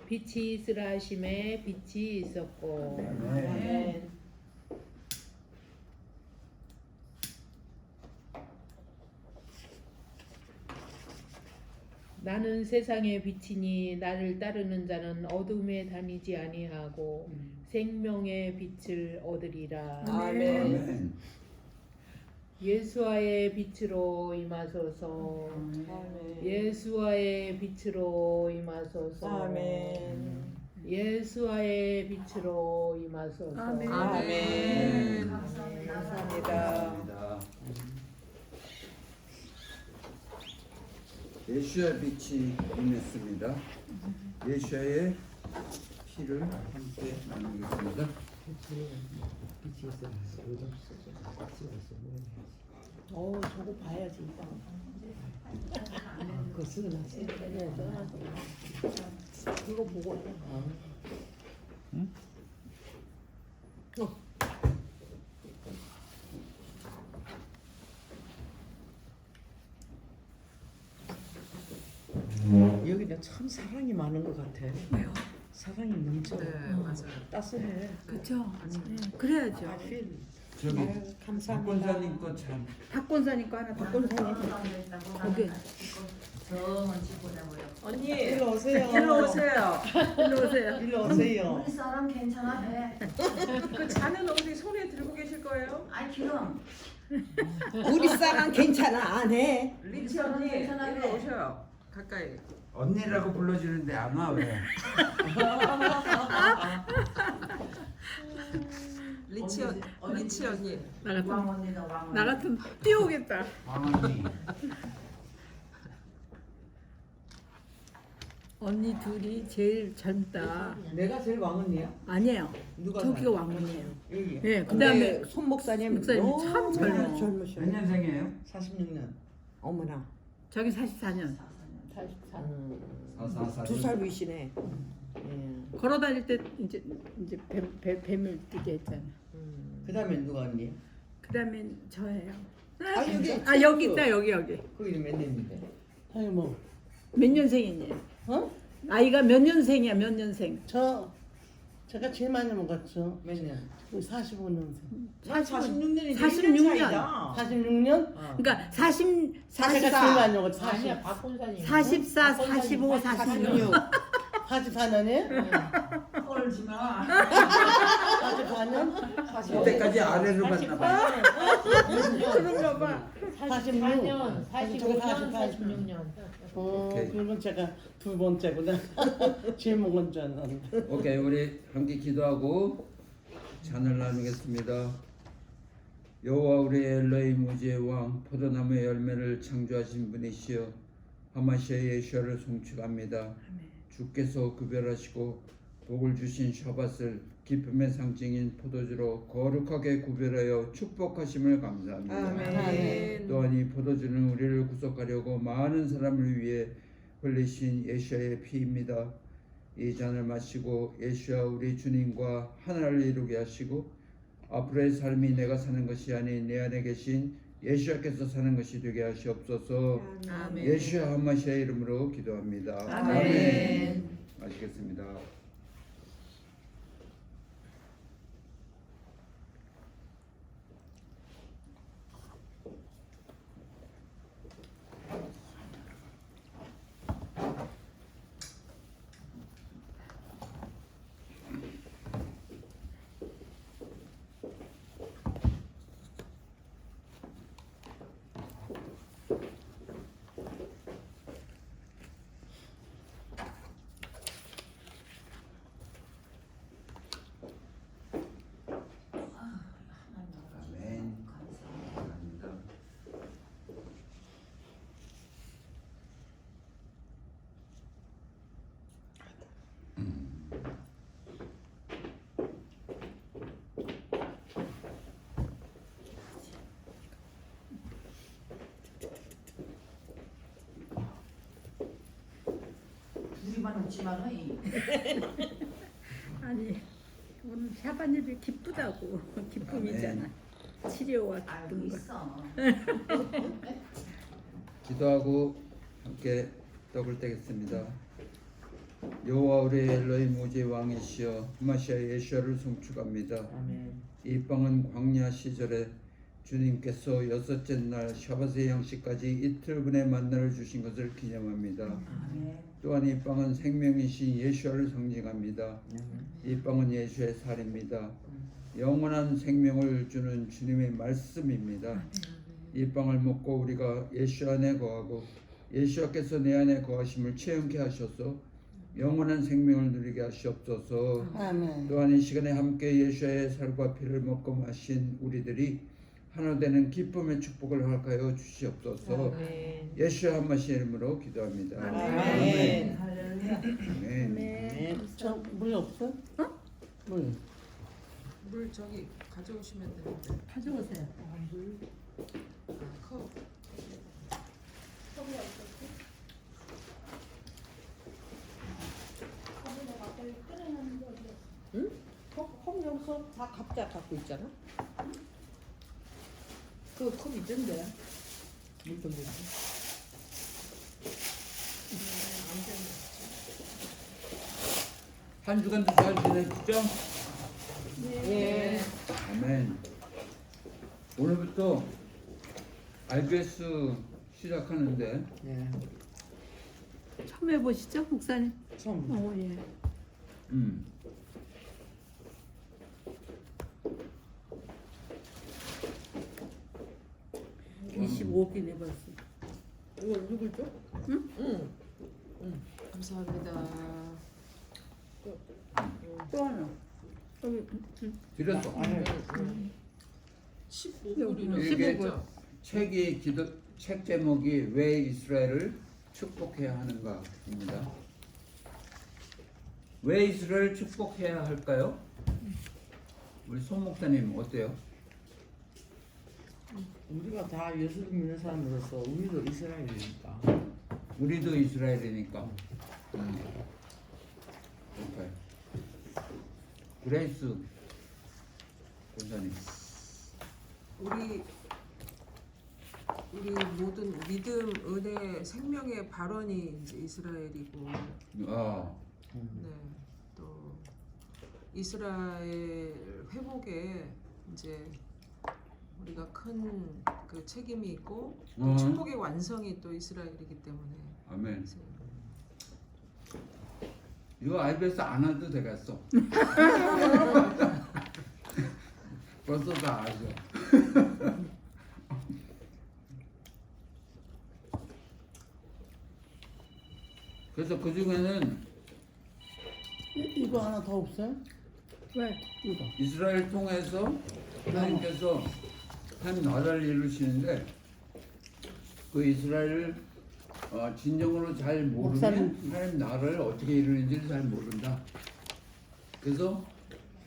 빛이 있으라 하심에 빛이 있었고. 아멘. 나는 세상의 빛이니 나를 따르는 자는 어둠에 다니지 아니하고 생명의 빛을 얻으리라. 아멘. 아멘. 예수와의 빛으로 임하소서. 아멘. 예수와의 빛으로 임하소서. 아멘. 예수와의 빛으로 임하소서. 아멘. 아멘. 감사합니다. 감사합니다. 예수의 빛이 임했습니다. 예수의 피를 함께 나누겠습니다. 저거 봐야지. 그거 쓰러났어. 이거 보고 해. 여기는 참 사랑이 많은 것 같아. 왜요? 사랑이 넘쳐. 네, 맞아요. 따스해. 그렇죠. 네, 그래야죠. I feel. 저기 아유, 감사합니다. 박권사님 거참 박권사님 거 하나 박권사님 거기 언니 일로 오세요. 일로 오세요. 일로 오세요. 일로 오세요. 우리 사람 괜찮아 해. 그 잔은 어디 손에 들고 계실 거예요? 아이 기름. 우리 사람 괜찮아 안 해. 리치 언니 일로 오셔요. 가까이. 언니라고 불러주는데 안 와 왜? 리치 언니. 나 같은 왕 언니다 왕. 나 같은 뛰어오겠다. 왕언니. 언니 둘이 제일 젊다. 내가 제일 왕언니야? 아니에요. 누가 저기가 왕언니예요. 여기. 예, 그다음에 손 목사님 목사님 너무 참 젊어. 젊으셔. 몇 년생이에요? 46년. 어머나. 저기 44년. 44. 2살 위시네. 예. 걸어 다닐 때 이제 뱀을 뜨게 했잖아. 그다음에 누가 언니? 그다음에 저예요. 아 여기. 아 여기 있다 여기. 거기는 몇 년인데? 아니 뭐. 몇 년생이니? 어? 아이가 몇 년생이야 몇 년생? 제가 제일 많이 먹었죠. 몇 년? 45년생. 46년이 46년. 46년? 그러니까 40, 제가 제일 44, 많이 먹었죠. 아니야 박권사님. 44, 45, 46. 44년에? 꼴지 마. 44년? 이때까지 아래로 봤나 봐. 그런가 봐. 44년, 45년, 46년. 46년. 오케이. 그러면 제가 두 번째구나. 제일 먹은 줄 알았는데. 오케이, 우리 함께 기도하고 잔을 나누겠습니다. 여호와 우리 엘로힘 우주의 왕 포도나무의 열매를 창조하신 분이시여 하마시아 예수를 송축합니다. 주께서 구별하시고 복을 주신 샤밧을 기쁨의 상징인 포도주로 거룩하게 구별하여 축복하심을 감사합니다. 아멘. 또한 이 포도주는 우리를 구속하려고 많은 사람을 위해 흘리신 예수의 피입니다. 이 잔을 마시고 예수와 우리 주님과 하나를 이루게 하시고 앞으로의 삶이 내가 사는 것이 아닌 내 안에 계신 예수께서 사는 것이 되게 하시옵소서. 아멘. 예수와 하마시아의 이름으로 기도합니다. 아멘. 마시겠습니다. 아멘. 감사합니다. 우리만 웃지만은 이. 아니 오늘 샤바님이 기쁘다고 기쁨이잖아. 치료와 알고 기쁨과. 있어. 기도하고 함께 떡을 떼겠습니다. 여호와 우리 엘로힘 우주의 왕이시여 마시아 예수를 송축합니다. 아멘. 이 빵은 광야 시절에 주님께서 여섯째 날 샤밧의 양식까지 이틀분의 만나를 주신 것을 기념합니다. 또한 이 빵은 생명이신 예수를 상징합니다. 이 빵은 예수의 살입니다. 영원한 생명을 주는 주님의 말씀입니다. 이 빵을 먹고 우리가 예수 안에 거하고 예수께서 내 안에 거하심을 체험케 하셔서 영원한 생명을 누리게 하시옵소서. 아멘. 또한 이 시간에 함께 예수의 살과 피를 먹고 마신 우리들이 하나 되는 기쁨의 축복을 허락하여 주시옵소서. 아멘. 예수 한 마시 이름으로 기도합니다. 아멘. 할렐루야. 아멘. 네. 물 없어? 물. 물 저기 가져오시면 되는데. 가져오세요. 컵. 컵 여기서 다 각자 갖고 있잖아. 그 컵 있던데. 물좀 물. 한 주간도 잘 지내시죠? 예. 아멘. 오늘부터 RBS 시작하는데 예. 처음 해보시죠, 목사님? 처음. 예. 음. 음. 25기 내봤어. 이거 누굴 줘? 감사합니다. 또 하나. 여기 드렸어. 15불이라고 이게 했죠? 책 제목이 왜 이스라엘을 축복해야 하는가입니다. 왜 이스라엘을 축복해야 할까요? 우리 손 목사님 어때요? 우리가 다 예수 믿는 사람으로서 우리도 이스라엘이니까. 우리도 이스라엘이니까. 오케이. 그레이스 권사님. 우리 모든 믿음, 은혜, 생명의 발원이 이제 이스라엘이고, 아, 네, 또 이스라엘 회복에 이제 우리가 큰 그 책임이 있고 또 축복의 완성이 또 이스라엘이기 때문에. 아멘. 이거 IBS 안 와도 되겠어. 벌써 다 아죠. 그래서 그 중에는 이거 하나 더 없어요? 왜? 이거. 이스라엘 통해서 하나님께서 한 나라를 이루시는데 그 이스라엘을 진정으로 잘 모르면 목사님. 하나님 나라를 어떻게 이루는지를 잘 모른다. 그래서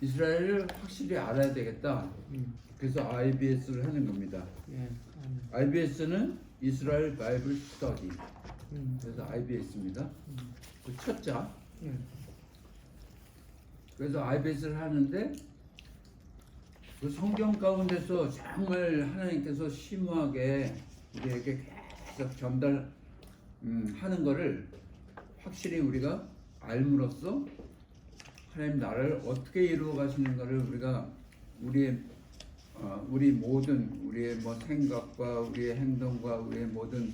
이스라엘을 확실히 알아야 되겠다. 그래서 IBS를 하는 겁니다. 예. 아멘. IBS는 이스라엘 바이블 스터디. 그래서 음. IBS입니다. 그 첫자. 예. 그래서 IBS를 하는데 그 성경 가운데서 정말 하나님께서 심오하게 우리에게 계속 전달하는 거를 확실히 우리가 알므로써 하나님 나라를 어떻게 이루어 가시는 것을 우리가 우리 모든 우리의 뭐 생각과 우리의 행동과 우리의 모든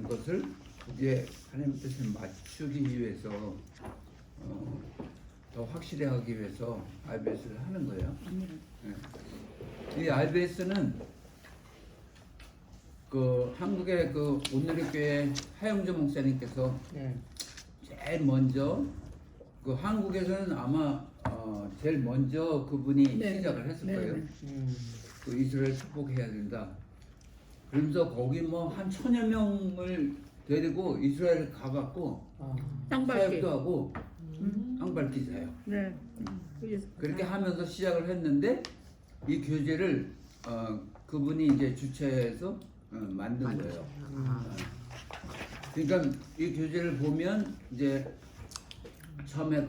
것을 거기에 하나님 뜻에 맞추기 위해서 더 확실히 하기 위해서 RBS를 하는 거예요. 이 RBS는 그 한국의 그 오늘의 교회 하영주 목사님께서 예. 제일 먼저 그 한국에서는 아마 제일 먼저 그분이 네. 시작을 했을 거예요. 그 이스라엘 축복해야 된다. 그러면서 거기 뭐 한 1000여 명을 데리고 이스라엘 가갖고 땅밟기. 사역도 하고 땅 밟기자요. 네. 그렇게 하면서 시작을 했는데 이 교재를 그분이 이제 주최해서 만든 거예요. 그러니까 이 교재를 보면 이제 처음에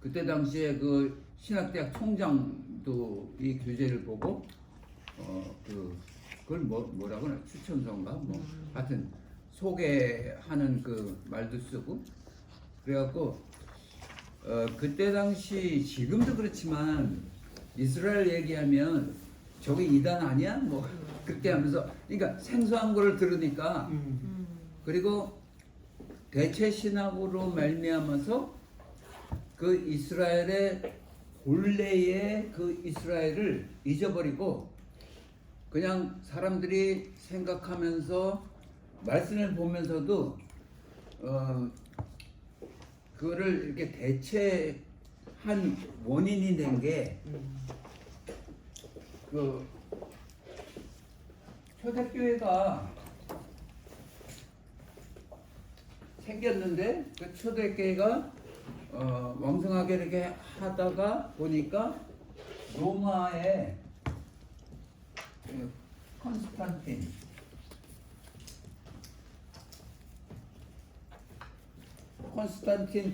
그때 당시에 그 신학대학 총장도 이 교재를 보고 그걸 뭐라고 하나 추천서인가 뭐 하여튼 소개하는 그 말도 쓰고 그래갖고 그때 당시 지금도 그렇지만 이스라엘 얘기하면 저게 이단 아니야? 뭐 그렇게 하면서 그러니까 생소한 거를 들으니까 그리고 대체 신학으로 말미암아서 그 이스라엘의 본래의 그 이스라엘을 잊어버리고 그냥 사람들이 생각하면서 말씀을 보면서도 그거를 이렇게 대체한 원인이 된 게 그 초대교회가 생겼는데 그 초대교회가 왕성하게 이렇게 하다가 보니까 로마의 그 콘스탄틴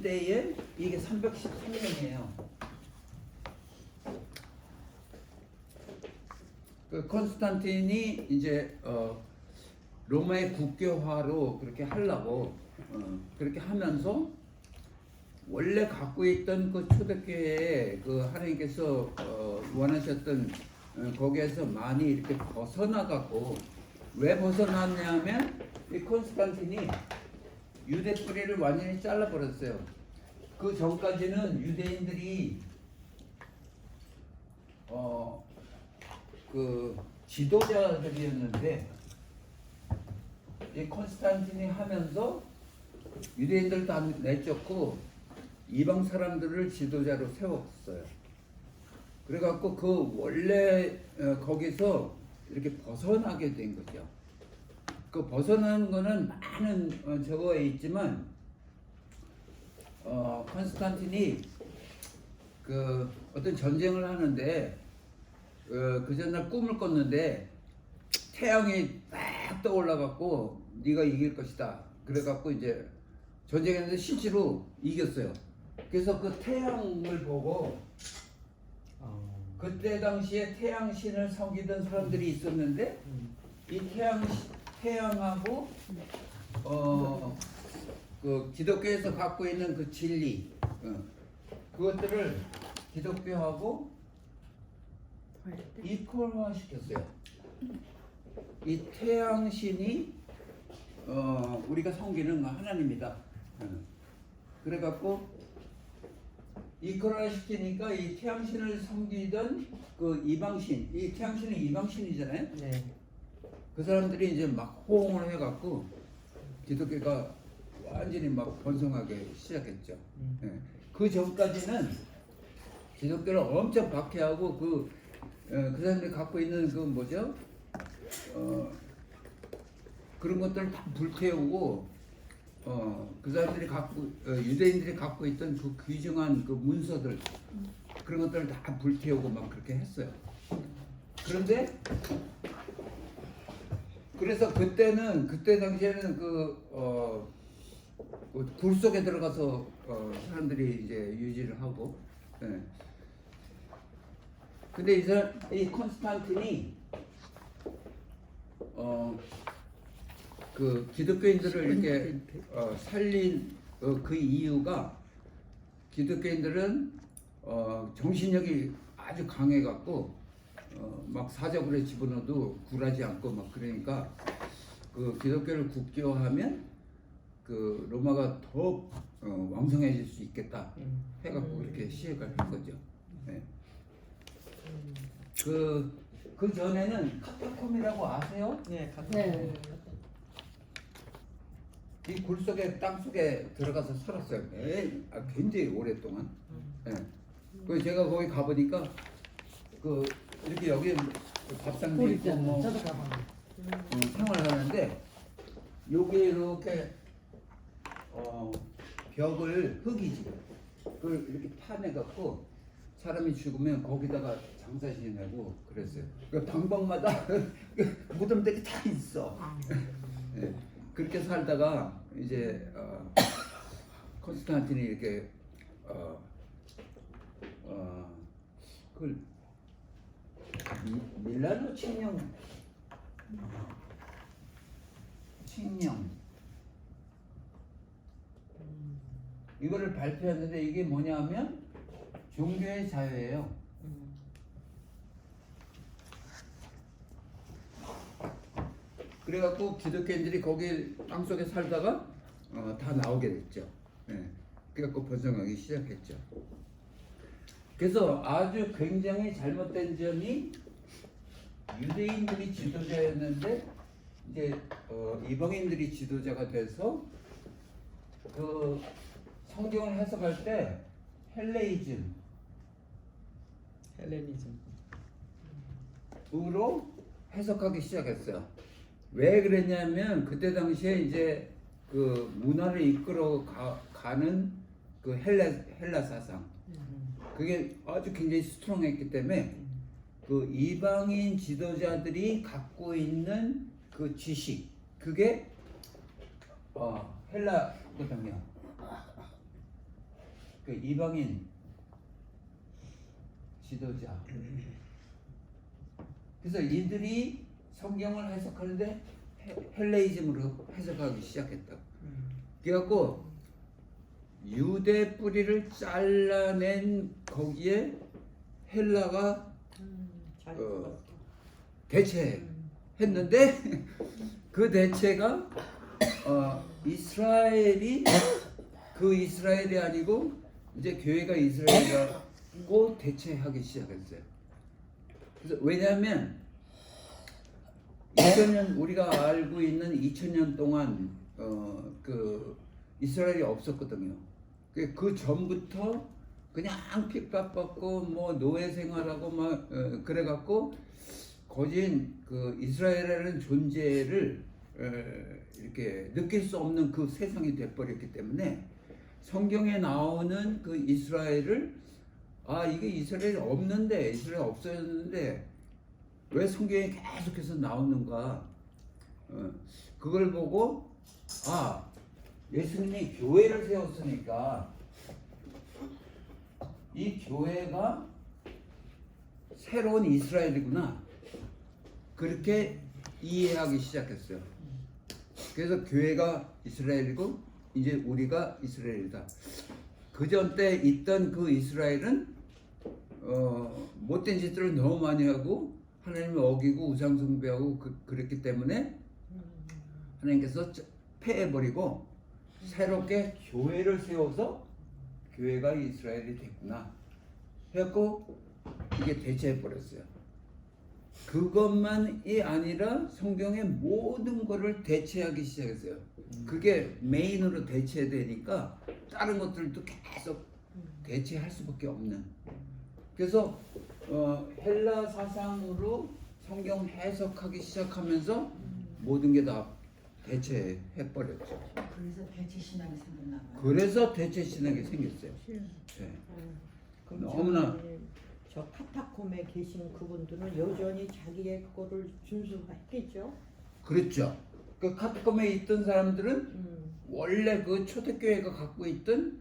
때에 이게 313년이에요. 그 콘스탄틴이 이제 로마의 국교화로 그렇게 하려고 그렇게 하면서 원래 갖고 있던 그 초대교회에 그 하나님께서 원하셨던 거기에서 많이 이렇게 벗어나갖고 왜 벗어났냐면 이 콘스탄틴이 유대 뿌리를 완전히 잘라버렸어요. 그 전까지는 유대인들이 그 지도자들이었는데 이 콘스탄틴이 하면서 유대인들 다 내쫓고 이방 사람들을 지도자로 세웠어요. 그래갖고 그 원래 거기서 이렇게 벗어나게 된 거죠. 그 벗어나는 거는 많은 저거에 있지만 콘스탄틴이 그 어떤 전쟁을 하는데 그 전날 꿈을 꿨는데 태양이 막 떠올라갖고 네가 이길 것이다. 그래갖고 이제 전쟁했는데 실제로 이겼어요. 그래서 그 태양을 보고 그때 당시에 태양신을 섬기던 사람들이 있었는데 이 태양하고 그 기독교에서 갖고 있는 그 진리 그것들을 기독교하고 이퀄화 시켰어요. 이 태양신이 우리가 섬기는 하나님이다. 그래갖고 이퀄화 시키니까 이 태양신을 섬기던 그 이방신, 이 태양신은 이방신이잖아요. 네. 그 사람들이 이제 막 호응을 해갖고 기독교가 완전히 막 번성하게 시작했죠. 예. 그 전까지는 기독교를 엄청 박해하고 그 사람들이 갖고 있는 그 뭐죠? 그런 것들을 다 불태우고 그 사람들이 유대인들이 갖고 있던 그 귀중한 그 문서들 그런 것들을 다 불태우고 막 그렇게 했어요. 그런데 그래서 그때 당시에는 굴 속에 들어가서 사람들이 이제 유지를 하고, 예. 근데 이 콘스탄틴이 그 기독교인들을 이렇게 살린 그 이유가 기독교인들은 정신력이 아주 강해갖고 막 사적으로 집어넣어도 굴하지 않고 막 그러니까 그 기독교를 국교하면 그 로마가 더 왕성해질 수 있겠다 해갖고 그렇게 시행을 한 거죠. 네. 그 전에는 카타콤이라고 아세요? 네, 네. 이 굴 속에 땅 속에 들어가서 살았어요. 굉장히 오랫동안. 네. 그 제가 거기 가보니까 그 이렇게 여기 밥상도 있고 뭐 저도 가봐. 생활하는데 여기 이렇게 벽을 흙이지 그걸 이렇게 파내갖고 사람이 죽으면 거기다가 장사 지내고 그랬어요. 그 방방마다 무덤들이 다 있어. 네. 그렇게 살다가 이제 콘스탄틴이 이렇게 그걸 밀라노 칙령 이거를 발표했는데 이게 뭐냐면 종교의 자유예요. 그래갖고 기독교인들이 거기 땅속에 살다가 다 나오게 됐죠. 예. 그래갖고 번성하기 시작했죠. 그래서 아주 굉장히 잘못된 점이 유대인들이 지도자였는데 이제 이방인들이 지도자가 돼서 그 성경을 해석할 때 헬레니즘으로 헬레니즘. 해석하기 시작했어요. 왜 그랬냐면 그때 당시에 이제 그 문화를 이끌어 가는 그 헬라 사상 그게 아주 굉장히 스트롱했기 때문에 그 이방인 지도자들이 갖고 있는 그 지식 그게 헬라거든요. 그 이방인 지도자. 그래서 이들이 성경을 해석하는데 헬레이즘으로 해석하기 시작했다. 그래갖고 유대 뿌리를 잘라낸 거기에 헬라가 대체했는데 그 대체가 이스라엘이 그 이스라엘이 아니고 이제 교회가 이스라엘이라고 대체하기 시작했어요. 그래서 왜냐하면 2000년 우리가 알고 있는 2000년 동안 그 이스라엘이 없었거든요. 그 전부터 그냥 핍박받고 뭐 노예 생활하고 막 그래갖고 거진 그 이스라엘이라는 존재를 이렇게 느낄 수 없는 그 세상이 돼버렸기 때문에 성경에 나오는 그 이스라엘을 이게 이스라엘이 없는데 이스라엘 없어졌는데 왜 성경에 계속해서 나오는가 그걸 보고 예수님이 교회를 세웠으니까 이 교회가 새로운 이스라엘이구나 그렇게 이해하기 시작했어요. 그래서 교회가 이스라엘이고 이제 우리가 이스라엘이다. 그전 때 있던 그 이스라엘은 못된 짓들을 너무 많이 하고 하나님을 어기고 우상 숭배하고 그랬기 때문에 하나님께서 패해버리고 새롭게 교회를 세워서 교회가 이스라엘이 됐구나 해갖고 이게 대체해버렸어요. 그것만이 아니라 성경의 모든 것을 대체하기 시작했어요. 그게 메인으로 대체되니까 다른 것들도 계속 대체할 수밖에 없는. 그래서 헬라 사상으로 성경 해석하기 시작하면서 모든 게 다 대체해버렸죠. 그래서 대체 신학이 생겼나 봐요. 그래서 대체 신학이 생겼어요. 네. 너무나 저 카타콤에 계신 그분들은 여전히 자기의 거를 준수했겠죠. 그렇죠. 그 카타콤에 있던 사람들은 원래 그 초대교회가 갖고 있던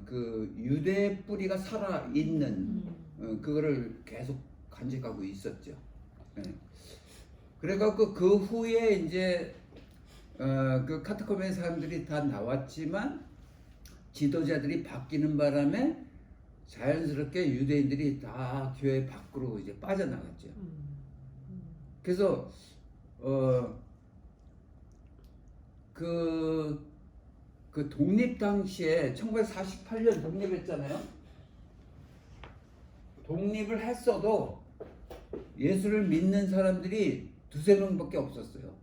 그 유대 뿌리가 살아 있는 그거를 계속 간직하고 있었죠. 네. 그래갖고 그 후에 이제 그 카타콤의 사람들이 다 나왔지만 지도자들이 바뀌는 바람에 자연스럽게 유대인들이 다 교회 밖으로 이제 빠져나갔죠. 그래서 그 독립 당시에 1948년 독립했잖아요. 독립을 했어도 예수를 믿는 사람들이 두세 명밖에 없었어요.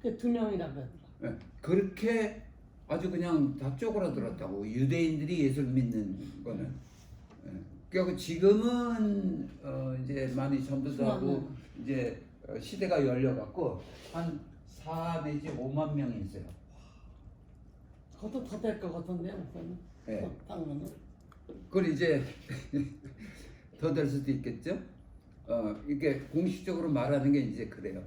그 2명이라고 하더라. 네, 그렇게 아주 그냥 다 쪼그라들었다고 유대인들이 예수를 믿는 거는. 그리고 지금은 이제 많이 전도도 하고 이제 시대가 열려갖고 한 4 내지 5만 명이 있어요. 그것도 더 될 것 같은데 우선. 네. 당연히. 그걸 이제 더 될 수도 있겠죠. 이게 공식적으로 말하는 게 이제 그래요.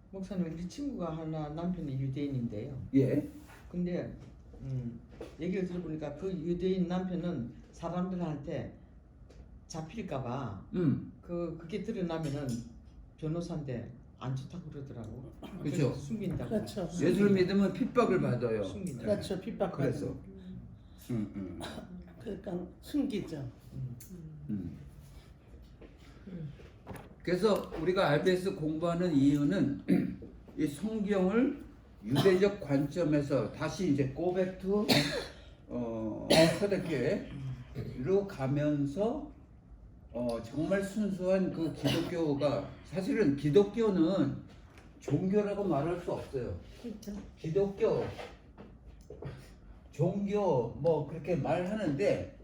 목사님, 우리 친구가 하나 남편이 유대인인데요. 예. 근데 얘기를 들어보니까 그 유대인 남편은 사람들한테 잡힐까봐 그게 드러나면은 변호사인데 안 좋다고 그러더라고. 그렇죠. 숨긴다고. 그렇죠. 예수를 믿으면 핍박을 받아요. 숨긴다. 그렇죠. 핍박. 그래서 그러니까 숨기죠. 그래서 우리가 RBS 공부하는 이유는 이 성경을 유대적 관점에서 다시 이제 고백투 초대교회로 가면서 정말 순수한 그 기독교가 사실은 기독교는 종교라고 말할 수 없어요. 기독교, 종교 뭐 그렇게 말하는데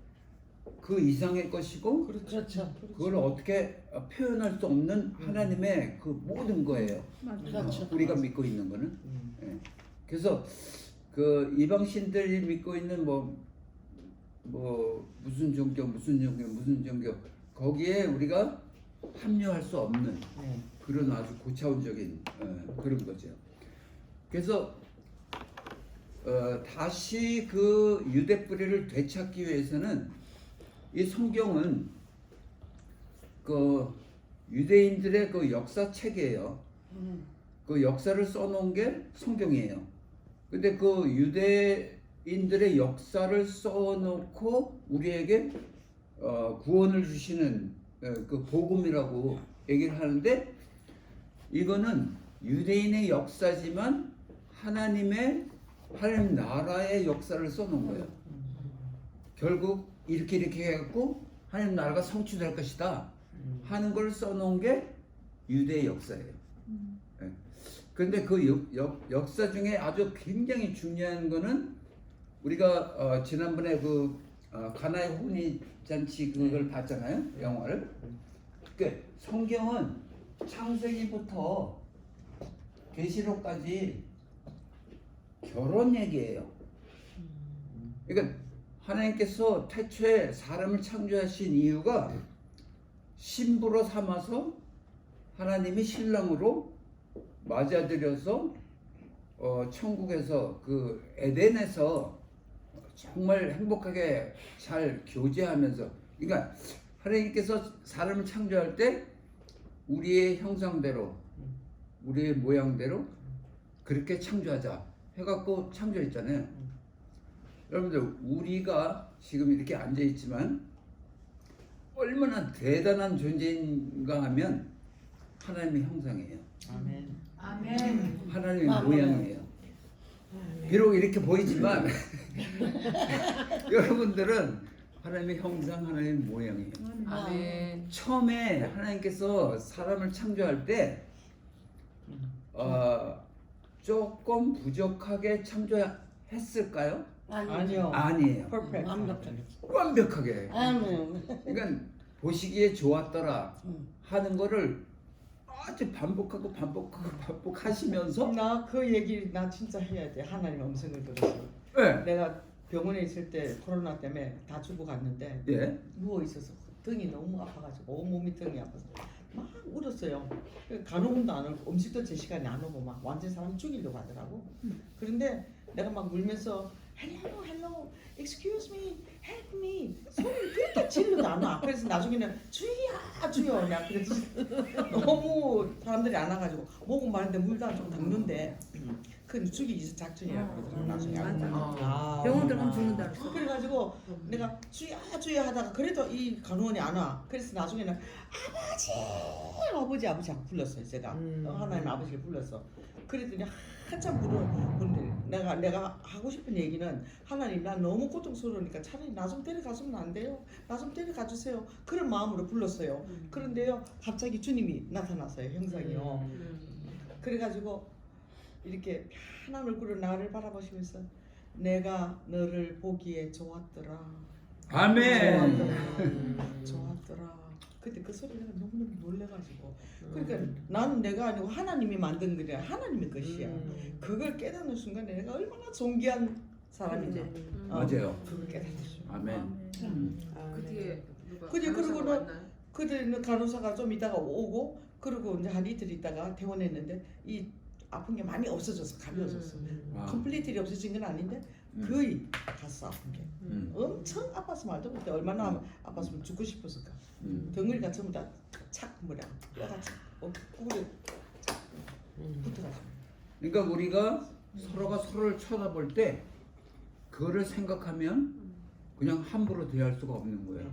그 이상의 것이고 그렇죠. 그걸 어떻게 표현할 수 없는 하나님의 그 모든 거예요. 그렇죠. 우리가 믿고 있는 거는. 예. 그래서 그 이방신들이 믿고 있는 뭐 무슨 종교 거기에 우리가 합류할 수 없는 그런 아주 고차원적인 그런 거죠. 그래서 다시 그 유대 뿌리를 되찾기 위해서는 이 성경은 그 유대인들의 그 역사책이에요. 그 역사를 써놓은 게 성경이에요. 근데 그 유대인들의 역사를 써놓고 우리에게 구원을 주시는 그 복음이라고 얘기를 하는데 이거는 유대인의 역사지만 하나님 나라의 역사를 써놓은 거예요. 결국 이렇게 해갖고 하나님 나라가 성취될 것이다 하는 걸 써놓은 게 유대의 역사예요. 그런데 그 역사 중에 아주 굉장히 중요한 거는 우리가 지난번에 그 가나의 혼인 잔치 그걸 봤잖아요, 영화를. 그 성경은 창세기부터 계시록까지 결혼 얘기예요. 그러니까 하나님께서 태초에 사람을 창조하신 이유가 신부로 삼아서 하나님이 신랑으로 맞아들여서 천국에서 그 에덴에서 정말 행복하게 잘 교제하면서, 그러니까 하나님께서 사람을 창조할 때 우리의 형상대로 우리의 모양대로 그렇게 창조하자 해갖고 창조했잖아요. 여러분들 우리가 지금 이렇게 앉아있지만 얼마나 대단한 존재인가 하면 하나님의 형상이에요. 아멘. 아멘. 하나님의 모양이에요. 비록 이렇게 보이지만 여러분들은 하나님의 형상, 하나님의 모양이에요. 아멘. 처음에 하나님께서 사람을 창조할 때 조금 부족하게 창조했을까요? 아니요. 아니에요. 퍼펙트. 완벽하게. 아멘. 그러니까 보시기에 좋았더라 하는 거를 아주 반복하시면서 나 그 얘기 나 진짜 해야 돼. 하나님 음성을 들었어. 네. 내가 병원에 있을 때 코로나 때문에 다 죽어갔는데 예. 누워 있어서 등이 너무 아파가지고 온몸이 등이 아파서 막 울었어요. 간호문도 안 오고 음식도 제 시간에 안 오고 막 완전 사람 죽이려고 하더라고. 그런데 내가 막 울면서 hello, excuse me, help me 소리를 그렇게 지르도 안 와. 그래서 나중에는 주여 내가 그래서 너무 사람들이 안 와가지고 목은 마른데 물도 좀 닦는데 그건 죽이기 작전이라고 그러더라고 나중에. 병원 들어가면 죽는다 그랬어. 그래가지고 내가 주여 하다가 그래도 이 간호원이 안 와. 그래서 나중에는 아버지 하고 불렀어요. 제가 하나님 아버지를 불렀어. 그랬더니 한참 부르는데 내가 하고 싶은 얘기는 하나님 나 너무 고통스러우니까 차라리 나 좀 데려가주면 안 돼요? 나 좀 데려가 주세요. 그런 마음으로 불렀어요. 그런데요 갑자기 주님이 나타났어요. 형상이요. 그래가지고 이렇게 편한 얼굴로 나를 바라보시면서 내가 너를 보기에 좋았더라. 아멘. 좋았더라. 그때 그 소리가 너무너무 놀래가지고 그러니까 나는 내가 아니고 하나님이 만든 거야. 하나님의 것이야. 그걸 깨닫는 순간에 내가 얼마나 존귀한 사람인지 맞아요. 그걸 깨닫았어. 아멘. 그 뒤에 누가 그지, 간호사가 그러고는 왔나요? 그들은 간호사가 좀 있다가 오고 그리고 이제 한 이틀 있다가 퇴원했는데 이 아픈 게 많이 없어졌어. 가벼워졌어. 컴플리트리 없어진 건 아닌데 거의 갔어 아픈 게. 엄청 아파서 말도 못해. 얼마나 아팠으면 죽고 싶었을까. 덩어리가 전부 다착 뭐라 뼈가 착 구부려 착 붙어가지고. 그러니까 우리가 서로가 서로를 쳐다볼 때 그거를 생각하면 그냥 함부로 대할 수가 없는 거예요.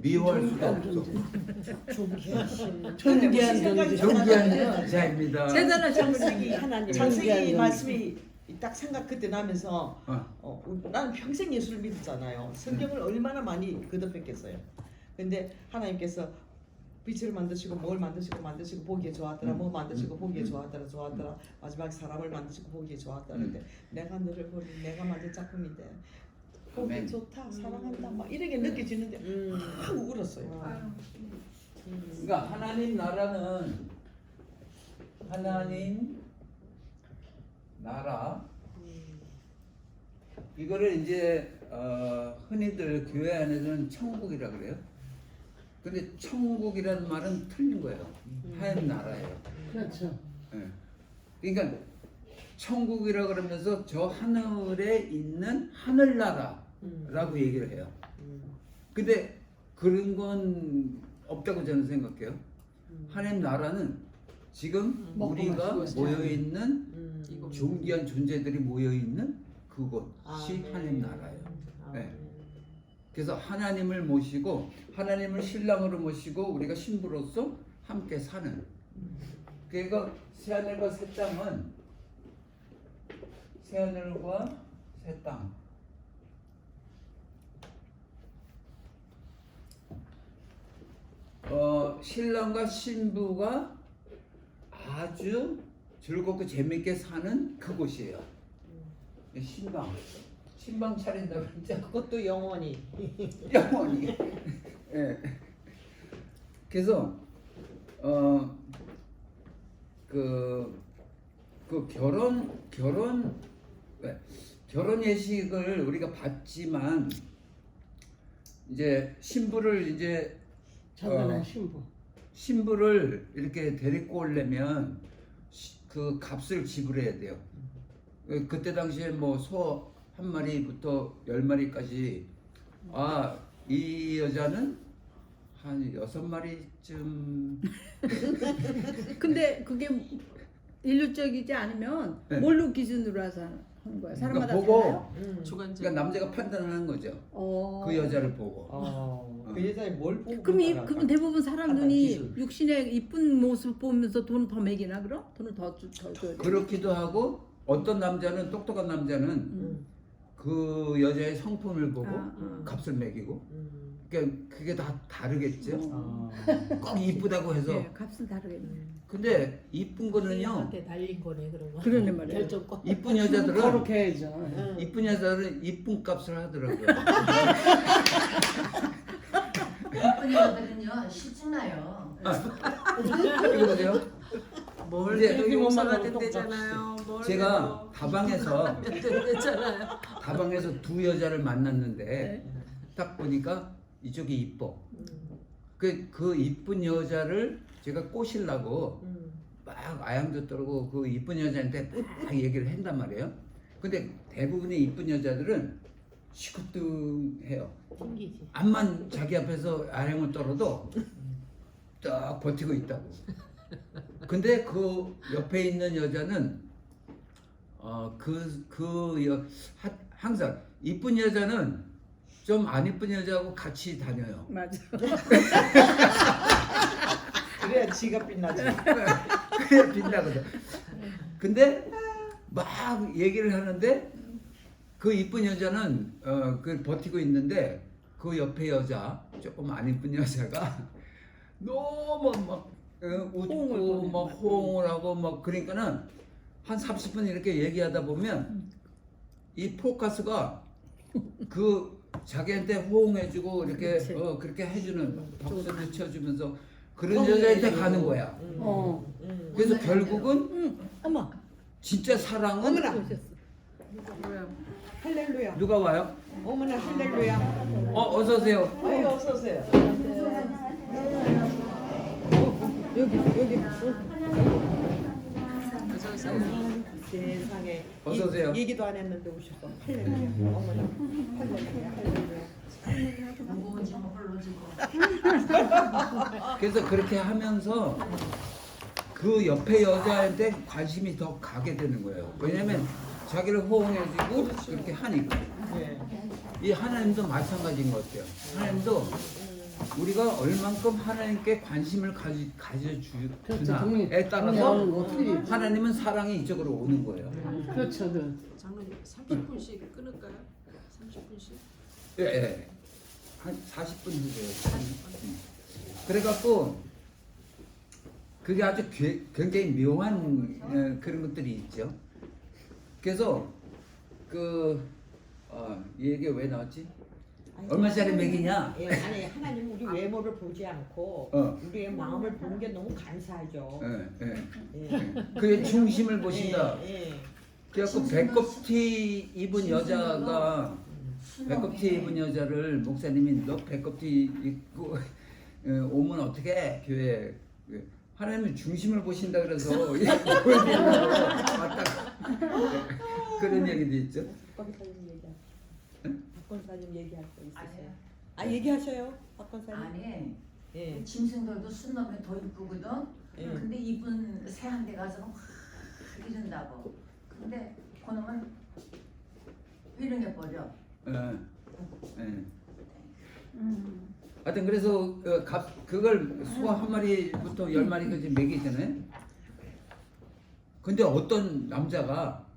미워할 수가 없어. 존귀한 존귀한 존귀한 자입니다. 대단한 창세기 하나님. 창세기 말씀이 딱 생각 그때 나면서 어. 나는 평생 예수를 믿었잖아요. 성경을 얼마나 많이 거듭했겠어요. 근데 하나님께서 빛을 만드시고 뭘 만드시고 보기에 좋았더라. 뭐 만드시고 보기에 좋았더라. 마지막에 사람을 만드시고 보기에 좋았더라. 근데 내가 너를 보니 내가 만든 작품인데 보기 아멘. 좋다, 사랑한다, 막 이렇게 느껴지는데 막 울었어요. 그러니까 하나님 나라는 하나님 나라 이거를 이제 흔히들 교회 안에서는 천국이라 그래요. 근데 천국이라는 말은 틀린 거예요. 하나님 나라예요. 그렇죠. 예. 그러니까 천국이라 그러면서 저 하늘에 있는 하늘나라라고 얘기를 해요. 근데 그런 건 없다고 저는 생각해요. 하나님 나라는 지금 우리가 모여 있는 이거 존귀한 존재들이 모여 있는 그곳이 아멘. 하나님 나라예요. 네. 그래서 하나님을 모시고 하나님을 신랑으로 모시고 우리가 신부로서 함께 사는. 그러니까 새하늘과 새 땅은 새하늘과 새 땅. 신랑과 신부가 아주 즐겁고 재밌게 사는 그곳이에요. 신방 차린다고 진짜 그것도 영원히. 영원히. 예. 그래서 그 결혼 예식을 우리가 받지만 이제 신부를 이제 전능한 신부. 신부를 이렇게 데리고 오려면 그 값을 지불해야 돼요. 그때 당시에 뭐 소 한 마리부터 10마리까지 이 여자는 한 6마리쯤 근데 그게 일률적이지 않으면 네. 뭘로 기준으로 해서 하는 거야? 사람마다 보고 달라요? 주관적. 그러니까 남자가 판단하는 거죠. 그 여자를 보고. 그 여자의 뭘 보고 그럼 대부분 사람 판단 눈이 기준. 육신의 이쁜 모습 보면서 돈을 더 매기나 그럼? 돈을 더 줘야 돼? 그렇기도 하고 어떤 남자는 똑똑한 남자는 그 여자의 성품을 보고 값을 매기고 그러니까 그게 다 다르겠죠. 꼭 이쁘다고 해서 네, 값은 다르겠네. 근데 이쁜 거는요. 한테 달린 거네 그러면. 그러네 말이야. 결정권. 이쁜 여자들은 그렇게 해야죠. 이쁜 여자들은 이쁜 값을 하더라고요. 예쁜 여자들은요 실증나요. 이거 보세요. 뭘 이제 해도 여기 용서가 몸만 된대잖아요. 뭘 제가 다방에서 된대잖아요. 두 여자를 만났는데 딱 보니까 이쪽이 이뻐. 그 이쁜 여자를 제가 꼬시려고 막 아양도 떨고 그 이쁜 여자한테 막 얘기를 한단 말이에요. 근데 대부분의 이쁜 여자들은 시큰둥해요. 튕기지. 암만 자기 앞에서 아양을 떨어도 딱 버티고 있다고. 근데 그 옆에 있는 여자는 항상 이쁜 여자는 좀 안 이쁜 여자하고 같이 다녀요. 맞아. 그래야 지가 빛나지. 그래 빛나거든. 근데 막 얘기를 하는데 그 이쁜 여자는 그 버티고 있는데 그 옆에 여자 조금 안 이쁜 여자가 너무 막 웃고 막 호응을 하고 막 그러니까는 한 30분 이렇게 얘기하다 보면 이 포커스가 그 자기한테 호응해주고 이렇게 그치. 그렇게 해주는 박수를 쳐주면서 그런 여자한테 가는 거야. 그래서 결국은 어머. 진짜 사랑은 어머나. 오셨어. 할렐루야. 누가 와요? 어머나 할렐루야. 어서 오세요. 어서 오세요. 여기. 세상에 어서 오세요. 얘기도 안 했는데 오셨어. 할렐루야. 어머나 할렐루야. 무거운 짐을 홀로 지고. 그래서 그렇게 하면서 그 옆에 여자한테 관심이 더 가게 되는 거예요. 왜냐면 자기를 호응해주고 그렇게 하니까. 네. 이 하나님도 마찬가지인 것 같아요. 하나님도 우리가 얼만큼 하나님께 관심을 그렇죠. 가져주나에 따라서 하나님은 사랑이 이쪽으로 오는 거예요. 그렇죠. 장로님 30분씩 끊을까요? 30분씩? 예, 예. 한 40분 주세요. 그래갖고 그게 아주 굉장히 묘한 그런 것들이 있죠. 그래서 이 얘기 왜 나왔지? 얼마짜리 맥이냐? 예, 아니 하나님은 우리 외모를 보지 않고 우리의 마음을 보는 게 너무 감사하죠. 예, 예. 예. 그의 중심을 보신다. 예, 예. 그래갖고 배꼽티 입은 여자가 배꼽티 입은 여자를 목사님이 너 배꼽티 입고 오면 어떻게 교회 하나님은 중심을 보신다 그래서 보여드리는 거 맞다 그런 얘기도 있죠. 박권사님 얘기하세요. 박권사님 얘기할 거 있으세요? 아니요. 아 얘기하셔요, 박권사님. 아니 예. 짐승들도 순 놈이 더 이쁘거든. 예. 근데 이쁜 새 한 대 가서 확 이른다고. 근데 그놈은 이름에 버려. 예. 예. 하여튼 그래서 그걸 소 한 마리부터 10마리까지 먹이잖아요. 근데 어떤 남자가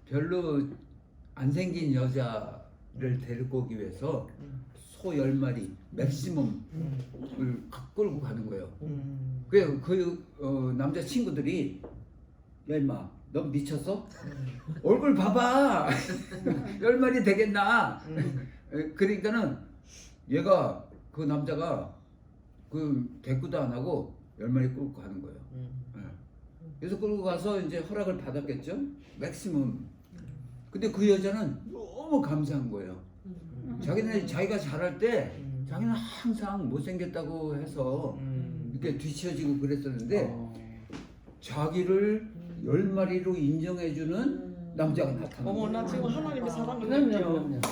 별로 안 생긴 여자를 데리고 오기 위해서 소 10마리 맥시멈을 끌고 가는 거예요. 그래서 남자 친구들이 야 임마 너 미쳤어? 얼굴 봐봐 10마리 되겠나? 그러니까는 얘가 그 남자가 그 대꾸도 안 하고 10마리 끌고 가는 거예요. 예. 그래서 끌고 가서 이제 허락을 받았겠죠. 맥시멈. 근데 그 여자는 너무 감사한 거예요. 자기가 잘할 때 자기는 항상 못생겼다고 해서 이렇게 뒤처지고 그랬었는데 자기를 10마리로 인정해주는 남자가 나타나. 어머 나 지금 하나님의 사랑을 그럼요. 느껴.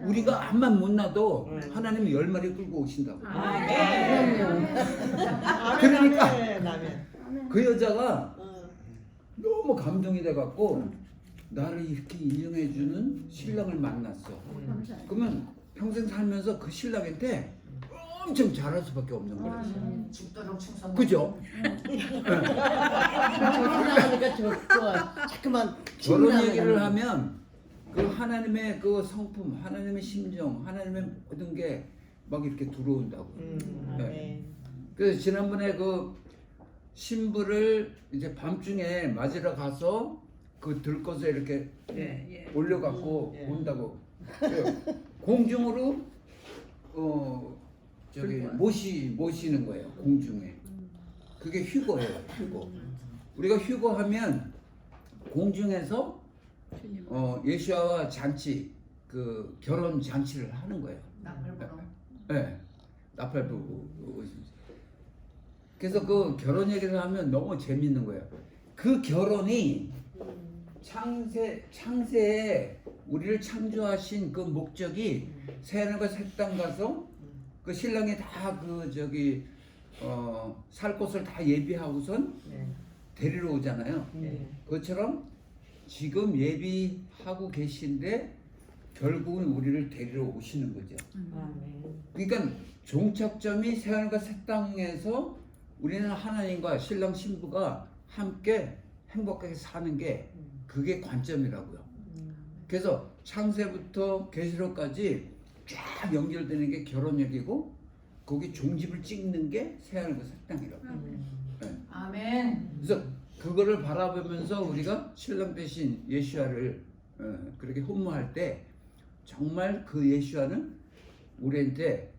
우리가 암만 못 나도 하나님이 10마리 끌고 오신다고. 그러니까 그 여자가 너무 감동이 돼갖고 나를 이렇게 인정해주는 신랑을 만났어. 그러면 평생 살면서 그 신랑한테 엄청 잘할 수밖에 없는 거예요. 죽도록 충성. 그죠? 그러니까 좋아. 자꾸만 저런 얘기를 하면 그 하나님의 그 성품, 하나님의 심정, 하나님의 모든 게 막 이렇게 들어온다고. 네. 그래서 지난번에 그 신부를 이제 밤중에 맞으러 가서 그 들것에 이렇게 올려갖고 온다고. 공중으로 모시는 거예요. 공중에. 그게 휴거예요. 휴거. 우리가 휴거하면 공중에서 예수와 잔치 그 결혼 잔치를 하는 거예요. 나팔부로. 네, 나팔부부. 그래서 그 결혼 얘기를 하면 너무 재밌는 거예요. 그 결혼이 창세에 우리를 창조하신 그 목적이 새하늘과 새 땅 가서 그 신랑이 다 살 곳을 다 예비하고선 데리러 오잖아요. 그것처럼 지금 예비하고 계신데 결국은 우리를 데리러 오시는 거죠. 그러니까 종착점이 새하늘과 새 땅에서 우리는 하나님과 신랑 신부가 함께 행복하게 사는 게 그게 관점이라고요. 그래서 창세부터 계시록까지 쫙 연결되는 게 결혼 얘기고 거기 종집을 찍는 게 새하늘과 새 땅이라고. 네. 아멘. 그래서 그거를 바라보면서 우리가 신랑 대신 예수와를 그렇게 혼모할 때 정말 그 예수와는 우리한테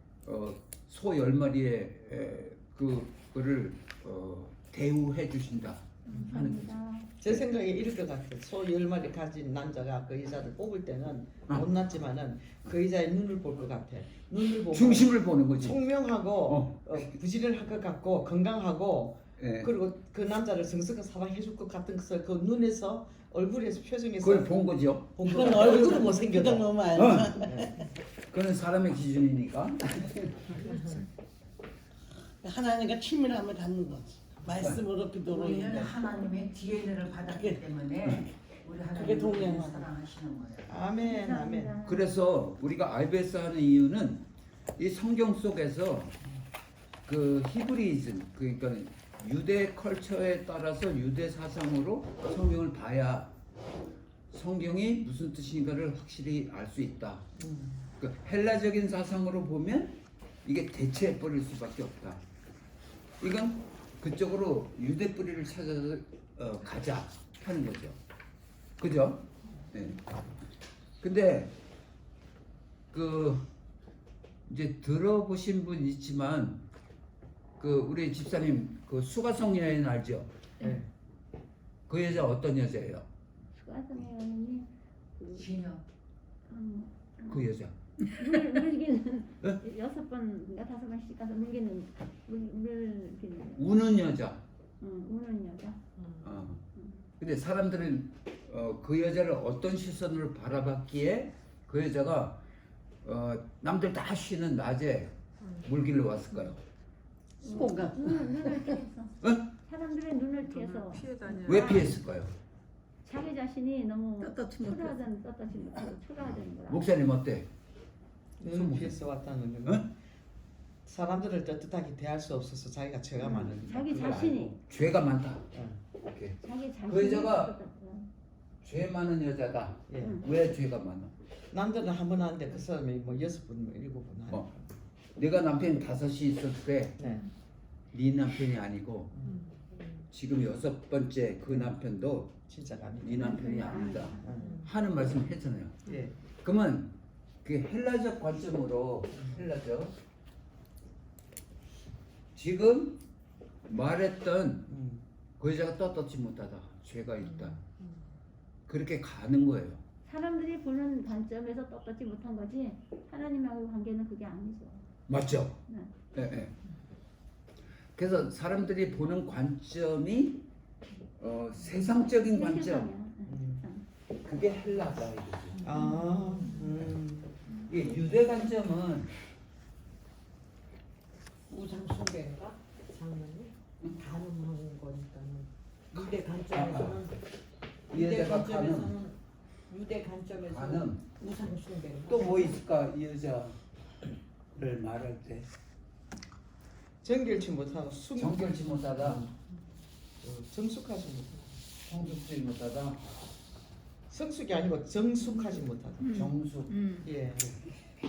소 10마리의 그거를 대우해 주신다 하는 거죠. 제 생각에 이럴 것 같아. 소 10마리 가진 남자가 그 여자를 뽑을 때는 못났지만은 그 여자의 눈을 볼 것 같아. 눈을 보고 중심을 보는 거지. 총명하고 부지런할 것 같고 건강하고 예. 그리고 그 남자를 성스럽게 사랑해 줄 것 같은 것을 그 눈에서 얼굴에서 표정에서 그걸 본 거죠. 본 거. 얼굴은 못생겨도 그건 너무 알죠. 그건 사람의 기준이니까. 하나님과 친밀함을 갖는 거지. 말씀으로 기도로 우리는 인해. 하나님의 DNA를 받았기 때문에 우리 그게 하나님 동행하는. 사랑하시는 거예요. 아멘 아멘. 그래서 우리가 IBS 하는 이유는 이 성경 속에서 그 히브리즘 그러니까 유대 컬처에 따라서 유대 사상으로 성경을 봐야 성경이 무슨 뜻인가를 확실히 알 수 있다. 그 헬라적인 사상으로 보면 이게 대체해 버릴 수밖에 없다. 이건 그쪽으로 유대 뿌리를 찾아서 가자 하는 거죠. 그죠? 네. 근데 그 이제 들어보신 분 있지만 그 우리 집사님 그 수가성 여인 알죠? 네. 그 여자 어떤 여자예요? 수가성이 진여. 그 여자. 물기는 네? 6번인가 5번씩 가서 물기는 물기는 우는 여자. 우는 여자. 어. 근데 사람들은 그 여자를 어떤 시선으로 바라봤기에 그 여자가 남들 다 쉬는 낮에 물길로 왔을까요? 수고가. 눈을 피해서. 응? 사람들의 눈을 피해서 피해 다녀. 왜 피했을까요? 자기 자신이 너무 떳떳지 못해서. 떳떳지 못하고 초라하다는 거라. 목사님 어때? 눈 피해서 왔다는 건 응? 사람들을 떳떳하게 대할 수 없어서 자기가 죄가 많은. 자기 그걸 자신이 알고. 죄가 많다. 응. 오케이. 자기 자신이 그 여자가 떳떳하다. 죄 많은 여자다. 예. 왜 죄가 많아? 남들은 한 번 하는데 그 사람이 뭐 6번, 뭐 7번 하니까. 내가 남편이 5이 있을 때 네. 네 남편이 아니고 지금 6번째 그 남편도 진짜가 아니고. 네 남편이 아니다 응. 하는 말씀 했잖아요. 예. 그러면 그 헬라적 관점으로 헬라적 지금 말했던 음. 그 여자가 떳떳지 못하다 죄가 있다 그렇게 가는 거예요. 사람들이 보는 관점에서 떳떳지 못한 거지 하나님하고 관계는 그게 아니죠. 맞죠? 네. 네, 네. 그래서 사람들이 보는 관점이 세상적인 관점 세상이야. 음. 세상. 그게 헬라다 이거지. 아. 이게 유대 관점은 우상숭배인가? 장면이 가늠하는 거니까는 유대 관점에서는 이 여자가 가늠 유대 관점에서는 가늠 우상숭배인가? 또 뭐 있을까 이 여자를 말할 때 정결치 못하고 정결치 못하다 정숙하지 못하다. 성숙지 못하다 성숙이 아니고 정숙하지 못하다. 정숙 예.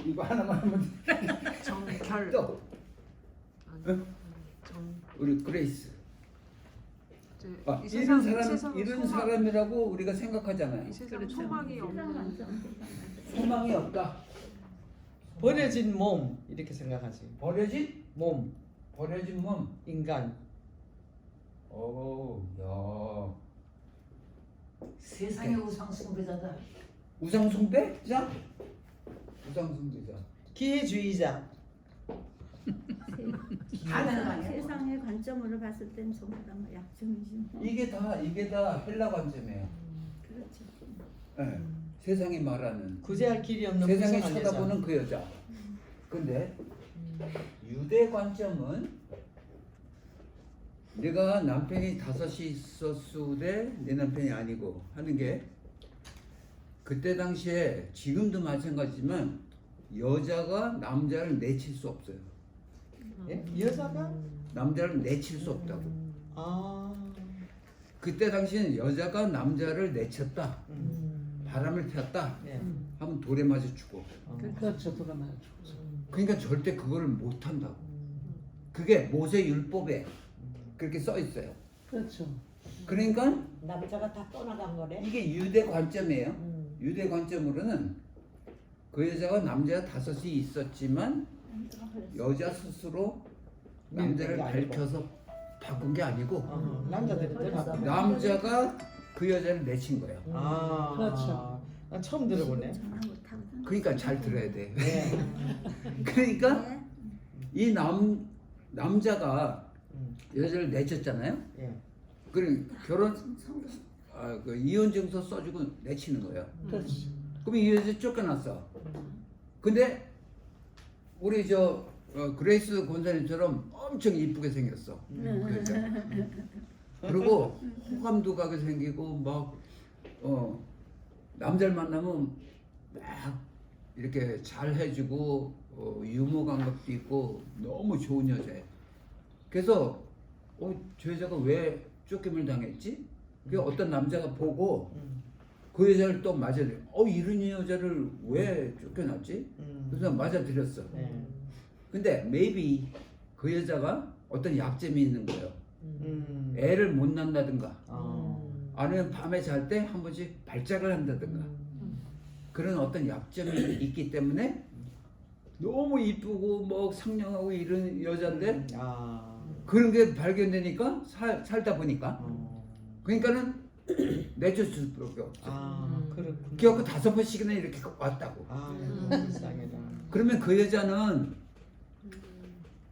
이거 하나만 하면 정결. 또 정. 우리 그레이스 이제 이 세상, 이런 사람이라고 우리가 생각하잖아요. 이 세상 그렇죠. 소망이 세상 없는. 관점. 세상 관점. 소망이 없다. 버려진 몸 이렇게 생각하지. 버려진 몸, 몸. 인간. 야. 세상의 우상 숭배자다. 우상숭배자? 우상숭배자. 기회주의자. 다 되는 거 아니야? 세상의 관점으로 봤을 땐 전부 다 약점이지. 이게 다 헬라 관점이에요. 그렇죠. 네. 세상이 말하는 구제할 길이 없는 세상이 불쌍한 쳐다보는 여자. 그 여자. 근데 유대 관점은 내가 남편이 5이 있었으되 내 남편이 아니고 하는 게 그때 당시에 지금도 마찬가지지만 여자가 남자를 내칠 수 없어요. 예? 여자가? 남자를 내칠 수 없다고. 아. 그때 당시에는 여자가 남자를 내쳤다. 음. 바람을 폈다. 예. 하면 돌에 맞아 죽고. 그렇죠. 돌아맞아. 그러니까 절대 그거를 못 한다고. 그게 모세 율법에 그렇게 써 있어요. 그렇죠. 그러니까 남자가 다 떠나간 거래. 이게 유대 관점이에요. 유대 관점으로는 그 여자가 남자 5이 있었지만 여자 스스로 남자를 밀는 게 아니고. 밝혀서 바꾼 게 아니고 남자들이 떠나. 남자가 그 여자를 내친 거예요. 아. 그렇죠. 난 처음 들어보네. 전화 못하거든. 그러니까 잘 들어야 돼. 네. 그러니까 이 남자가 음. 여자를 내쳤잖아요. 예. 그럼 그 이혼 증서 써주고 내치는 거예요. 그렇지. 그럼 이 여자 쫓겨났어. 근데 우리 그레이스 권사님처럼 엄청 이쁘게 생겼어. 그 여자. 그리고 호감도 가게 생기고 막 남자를 만나면 막 이렇게 잘 해주고 유머 감각도 있고 너무 좋은 여자예요. 그래서 저 여자가 왜 쫓김을 당했지? 그 어떤 남자가 보고 그 여자를 또 맞아들여. 이런 여자를 왜 쫓겨났지? 그래서 맞아들였어. 네. 근데 maybe 그 여자가 어떤 약점이 있는 거예요. 애를 못 낳는다든가 아니면 밤에 잘 때 한 번씩 발작을 한다든가 그런 어떤 약점이 있기 때문에 너무 이쁘고 뭐 상냥하고 이런 여자인데 그런 게 발견되니까 살다 보니까 그러니까는 내쫓을 수밖에 없어. 그렇군. 그래갖고 5번씩이나 이렇게 왔다고. 불쌍해라. 그러면 그 여자는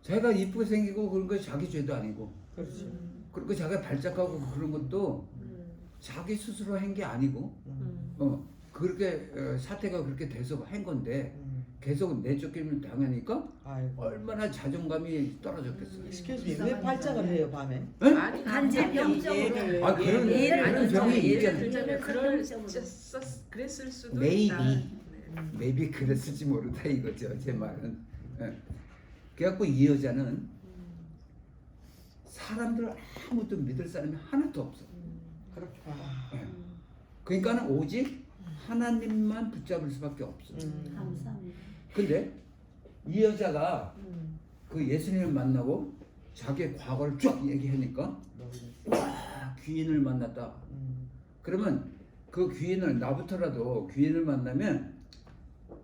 자기가 이쁘게 생기고 그런 거 자기 죄도 아니고 그렇지. 그리고 자기가 발작하고 그런 것도 자기 스스로 한 게 아니고 그렇게 사태가 그렇게 돼서 한 건데 계속 내쫓김을 당하니까 아이고. 얼마나 자존감이 떨어졌겠어요. 스케줄이 왜 발작을 해요 밤에? 아니 간질병적으로. 아 그런 예를 병이 예를 있잖아요. 들자면 병적으로. 그랬을 수도 Maybe. 있다. 네. maybe 그랬을지 모르다 이거죠 제 말은. 그래갖고 이 여자는 사람들 아무도 믿을 사람이 하나도 없어. 그렇구나. 그러니까는 오직 하나님만 붙잡을 수밖에 없어. 감사합니다. 근데 이 여자가 그 예수님을 만나고 자기의 과거를 쫙 얘기하니까 와 귀인을 만났다. 그러면 그 귀인을 나부터라도 귀인을 만나면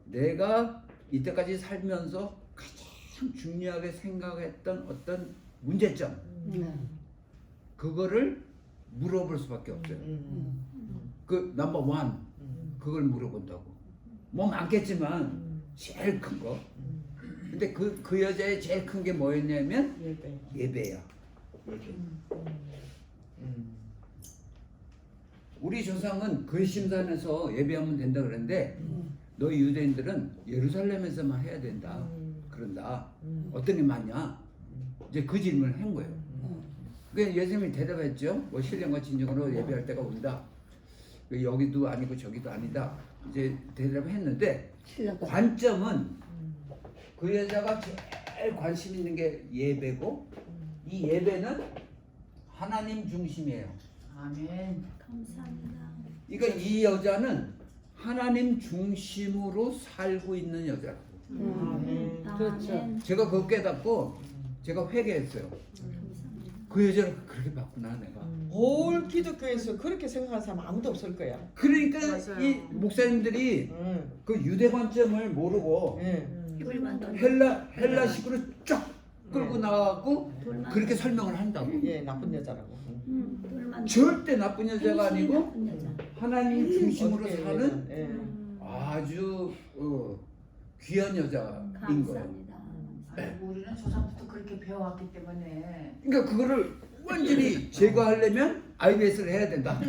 내가 이때까지 살면서 가장 중요하게 생각했던 어떤 문제점 그거를 물어볼 수밖에 없어요. 그 넘버 원 그걸 물어본다고. 뭐 많겠지만 제일 큰 거. 근데 그 여자의 제일 큰 게 뭐였냐면 예배야. 예배. 우리 조상은 근심산에서 예배하면 된다 그랬는데 너희 유대인들은 예루살렘에서만 해야 된다. 그런다. 어떤 게 맞냐? 이제 그 질문을 한 거예요. 그래서 예수님이 대답했죠. 뭐 신령과 진정으로 예배할 때가 온다. 여기도 아니고 저기도 아니다. 이제 대답을 했는데 관점은 그 여자가 제일 관심 있는 게 예배고 이 예배는 하나님 중심이에요. 아멘. 감사합니다. 그러니까 이 여자는 하나님 중심으로 살고 있는 여자라고. 아멘. 그렇죠. 제가 그거 깨닫고 제가 회개했어요. 그 여자를 그렇게 봤구나 내가. 올 기독교에서 그렇게 생각하는 사람 아무도 없을 거야. 그러니까 맞아요. 이 목사님들이 그 유대 관점을 모르고 헬라식으로 쫙 끌고 나와갖고 그렇게 설명을 한다고. 예, 나쁜 여자라고. 절대 나쁜 여자가 아니고 하나님 중심으로 어떻게 사는 예. 아주 귀한 여자인 거예요. 아이고, 우리는 조상부터 그렇게 배워왔기 때문에 그러니까 그거를 완전히 제거하려면 IBS를 해야 된다.